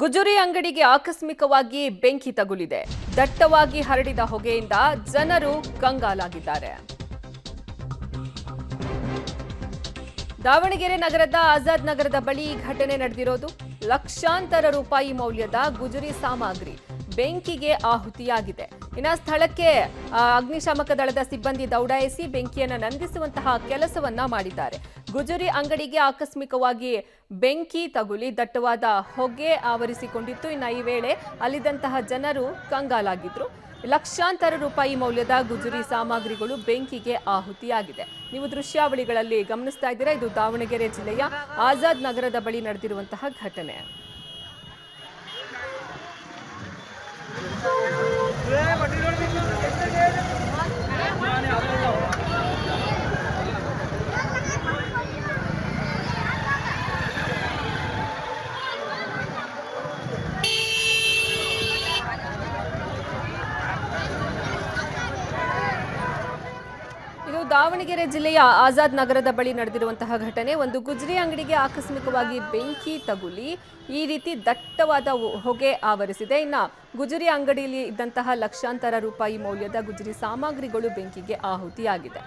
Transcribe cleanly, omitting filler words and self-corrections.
ಗುಜರಿ ಅಂಗಡಿಗೆ ಆಕಸ್ಮಿಕವಾಗಿ ಬೆಂಕಿ ತಗುಲಿದೆ. ದಟ್ಟವಾಗಿ ಹರಡಿದ ಹೊಗೆಯಿಂದ ಜನರು ಕಂಗಾಲಾಗಿದ್ದಾರೆ. ದಾವಣಗೆರೆ ನಗರದ ಆಜಾದ್ ನಗರದ ಬಳಿ ಘಟನೆ ನಡೆದಿರೋದು. ಲಕ್ಷಾಂತರ ರೂಪಾಯಿ ಮೌಲ್ಯದ ಗುಜರಿ ಸಾಮಗ್ರಿ ಬೆಂಕಿಗೆ ಆಹುತಿಯಾಗಿದೆ. ಇನ್ನು ಸ್ಥಳಕ್ಕೆ ಅಗ್ನಿಶಾಮಕ ದಳದ ಸಿಬ್ಬಂದಿ ದೌಡಾಯಿಸಿ ಬೆಂಕಿಯನ್ನು ನಂದಿಸುವಂತಹ ಕೆಲಸವನ್ನ ಮಾಡಿದ್ದಾರೆ. ಗುಜರಿ ಅಂಗಡಿಗೆ ಆಕಸ್ಮಿಕವಾಗಿ ಬೆಂಕಿ ತಗುಲಿ ದಟ್ಟವಾದ ಹೊಗೆ ಆವರಿಸಿಕೊಂಡಿತ್ತು. ಇನ್ನು ಈ ವೇಳೆ ಅಲ್ಲಿದ್ದಂತಹ ಜನರು ಕಂಗಾಲಾಗಿದ್ರು. ಲಕ್ಷಾಂತರ ರೂಪಾಯಿ ಮೌಲ್ಯದ ಗುಜರಿ ಸಾಮಗ್ರಿಗಳು ಬೆಂಕಿಗೆ ಆಹುತಿಯಾಗಿದೆ. ನೀವು ದೃಶ್ಯಾವಳಿಗಳಲ್ಲಿ ಗಮನಿಸ್ತಾ ಇದ್ದೀರಾ. ಇದು ದಾವಣಗೆರೆ ಜಿಲ್ಲೆಯ ಆಜಾದ್ ನಗರದ ಬಳಿ ನಡೆದಿರುವಂತಹ ಘಟನೆ. ಇದು ದಾವಣಗೆರೆ ಜಿಲ್ಲೆಯ ಆಜಾದ್ ನಗರದ ಬಳಿ ನಡೆದಿರುವಂತಹ ಘಟನೆ. ಒಂದು ಗುಜರಿ ಅಂಗಡಿಗೆ ಆಕಸ್ಮಿಕವಾಗಿ ಬೆಂಕಿ ತಗುಲಿ ಈ ರೀತಿ ದಟ್ಟವಾದ ಹೊಗೆ ಆವರಿಸಿದೆ. ಇನ್ನು ಗುಜರಿ ಅಂಗಡಿಯಲ್ಲಿ ಇದ್ದಂತಹ ಲಕ್ಷಾಂತರ ರೂಪಾಯಿ ಮೌಲ್ಯದ ಗುಜರಿ ಸಾಮಗ್ರಿಗಳು ಬೆಂಕಿಗೆ ಆಹುತಿಯಾಗಿದೆ.